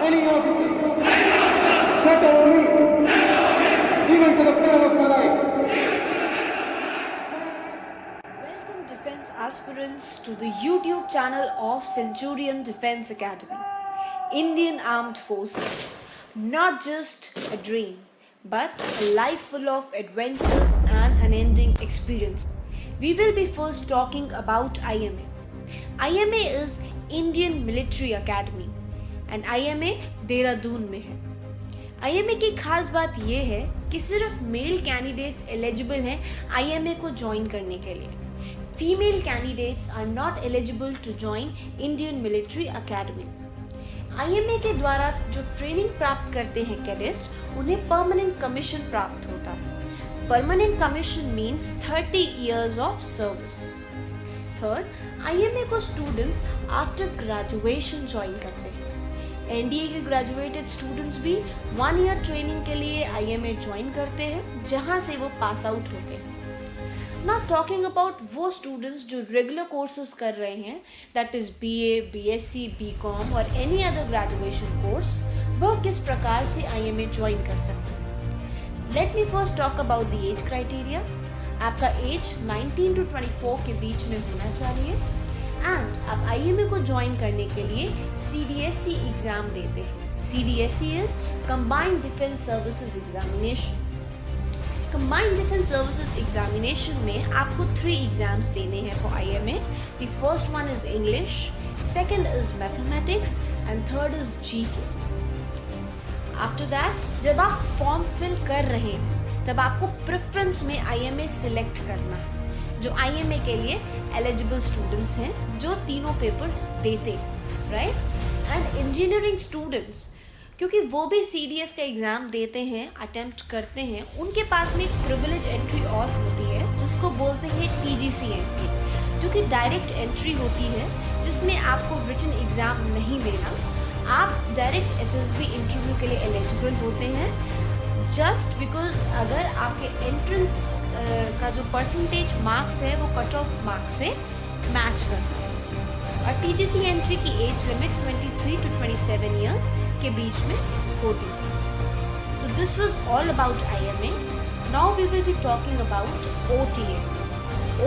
Any officer. Set over me. Even to the peril of my life. Welcome defense aspirants to the YouTube channel of Centurion Defense Academy. Indian Armed Forces. Not just a dream, but a life full of adventures and unending experience. We will be first talking about IMA. IMA is Indian Military Academy and IMA Dehradun में है. IMA की खास बात यह है कि सिर्फ male candidates eligible हैं IMA को ज्वाइन करने के लिए. Female candidates are not eligible to join Indian military academy. IMA के द्वारा जो ट्रेनिंग प्राप्त करते हैं कैडेट्स, उन्हें परमानेंट कमीशन प्राप्त होता है. Permanent commission means 30 years of service. Third, IMA को स्टूडेंट्स आफ्टर ग्रेजुएशन ज्वाइन करते हैं. NDA के ग्रेजुएटेड स्टूडेंट्स भी 1 year ट्रेनिंग के लिए IMA ज्वाइन करते हैं, जहां से वो पास आउट होते हैं. नॉट टॉकिंग अबाउट वो स्टूडेंट्स जो रेगुलर कोर्सेज कर रहे हैं, that is BA, BSc, BCom और एनी अदर ग्रेजुएशन कोर्स, वह किस प्रकार से IMA ज्वाइन कर सकते हैं. Let me first talk about the age criteria. आपका एज 19 to 24 के बीच में होना चाहिए एंड आप IMA को ज्वाइन करने के लिए CDSC एग्जाम देते हैं. CDSC is combined defence services examination. Combined defence services examination में आपको 3 एग्जाम्स देने हैं for IMA. The first one is English, second is mathematics and third is GK. After that जब आप फॉर्म फिल कर रहे हैं तब आपको प्रेफरेंस में IMA सिलेक्ट करना है, जो IMA के लिए एलिजिबल स्टूडेंट्स हैं जो तीनों पेपर देते हैं, राइट. एंड इंजीनियरिंग स्टूडेंट्स, क्योंकि वो भी CDS का एग्ज़ाम देते हैं, अटेम्प्ट करते हैं, उनके पास में एक प्रिविलेज एंट्री और होती है जिसको बोलते हैं TGC एंट्री, जो कि डायरेक्ट एंट्री होती है जिसमें आपको रिटन एग्ज़ाम नहीं देना. आप डायरेक्ट SSB इंटरव्यू के लिए एलिजिबल होते हैं जस्ट बिकॉज अगर आपके एंट्रेंस का जो परसेंटेज मार्क्स है वो कट ऑफ मार्क्स से मैच करता है. और TGC एंट्री की एज लिमिट 23 to 27 years के बीच में होती है. तो this was all about IMA. Now we will be talking about OTA.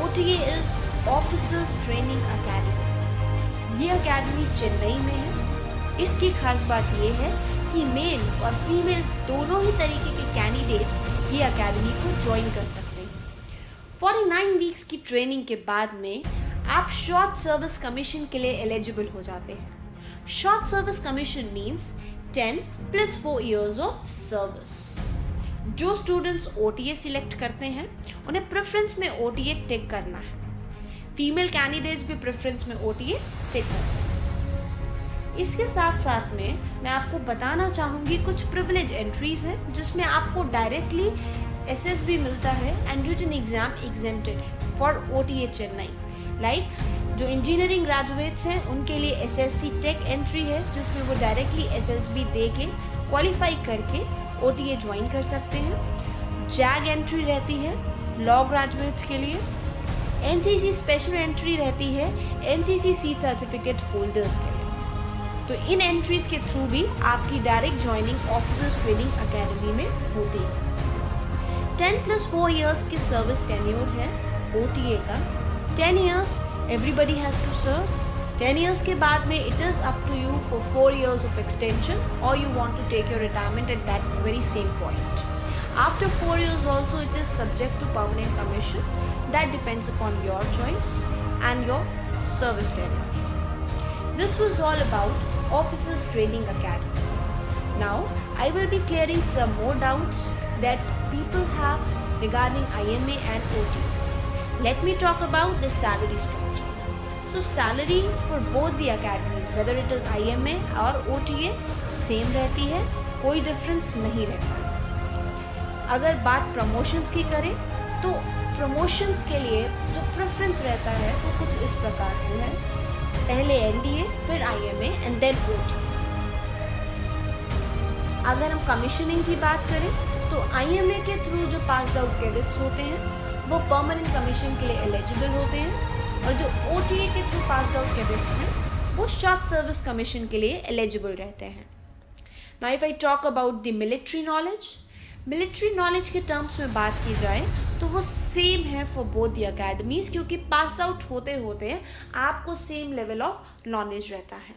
OTA is officers training academy. ये अकेडमी चेन्नई में है. इसकी खास बात ये है कि मेल और फीमेल दोनों ही तरीके के कैंडिडेट्स ये अकेडमी को ज्वाइन कर सकते हैं. 49 वीक्स की ट्रेनिंग के बाद में आप शॉर्ट सर्विस कमीशन के लिए एलिजिबल हो जाते हैं. Short service commission means 10 + 4 years of service. जो स्टूडेंट्स OTA सिलेक्ट करते हैं उन्हें प्रेफरेंस में OTA टिक करना है. फीमेल कैंडिडेट्स भी प्रेफरेंस में OTA टिक करते हैं. इसके साथ साथ में मैं आपको बताना चाहूँगी कुछ प्रिविलेज एंट्रीज हैं जिसमें आपको डायरेक्टली SSB मिलता है एंड रिटन एग्जाम एग्जेम्प्टेड है फॉर OTA चेन्नई. लाइक जो इंजीनियरिंग ग्रेजुएट्स हैं उनके लिए SSC टेक एंट्री है जिसमें वो डायरेक्टली SSB दे के क्वालिफाई करके OTA ज्वाइन कर सकते हैं. JAG एंट्री रहती है लॉ ग्रेजुएट्स के लिए. NCC स्पेशल एंट्री रहती है NCC सीट सर्टिफिकेट होल्डर्स के लिए. तो इन एंट्रीज के थ्रू भी आपकी direct joining officers training academy में होती है. 10 + 4 years की सर्विस टेन्योर है OTA का. 10 years everybody has to serve. 10 years के बाद में it is up to you for 4 years of extension or you want to take your retirement at that very same point. After 4 years also it is subject to permanent commission. That depends upon your choice and your service tenure. This was all about Officers Training Academy. Now I will be clearing some more doubts that people have regarding IMA and OTA. Let me talk about the salary structure. So salary for both the academies, whether it is IMA or OTA, same रहती है, कोई difference नहीं रहता है. अगर बात promotions की करें तो प्रमोशंस के लिए जो प्रेफरेंस रहता है वो कुछ इस प्रकार से है. पहले NDA, फिर IMA एंड देन OTA. अगर हम कमीशनिंग की बात करें तो IMA के थ्रू जो पास आउट कैडेट्स होते हैं वो परमानेंट कमीशन के लिए एलिजिबल होते हैं और जो OTA के थ्रू पास आउट कैडेट्स हैं वो शॉर्ट सर्विस कमीशन के लिए एलिजिबल रहते हैं. Now if I talk about the military knowledge के टर्म्स में बात की जाए तो वो सेम है फॉर बोथ द अकेडमीज, क्योंकि पास आउट होते होते आपको सेम लेवल ऑफ नॉलेज रहता है.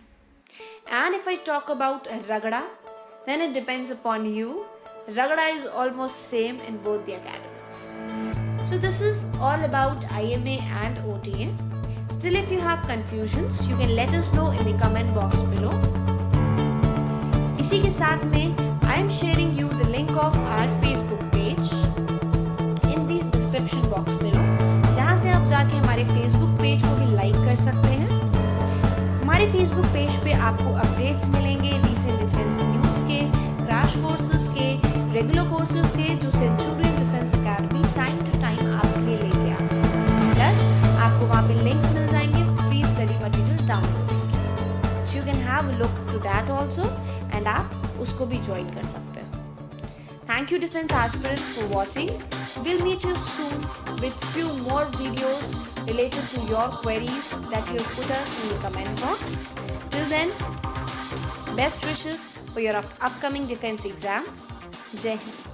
And if I talk about रगड़ा, then it depends upon you. Ragada is almost same in both the academies. So this is all about IMA and OTA. Still, if you have confusions, you can let us know in the comment box below. इसी के साथ में I am sharing you the link of our Facebook page in the description box below, जहाँ से आप जाके हमारे Facebook page को भी लाइक कर सकते हैं. हमारे फेसबुक पेज पे आपको अपडेट्स मिलेंगे रिसेंट डिफेंस न्यूज़ के, क्रैश कोर्सेज के, रेगुलर कोर्सेज के, जो Centurion defence academy time to time आपके लिए लेके आते हैं. प्लस आपको वहाँ पे लिंक्स मिल जाएंगे फ्री स्टडी मटेरियल डाउनलोडिंग के, so you can have a look to that also and आप उसको भी ज्वाइन कर सकते हैं. Thank you defense aspirants for watching. We'll meet you soon with few more videos related to your queries that you have put us in the comment box. Till then, best wishes for your upcoming defense exams. Jai Hind.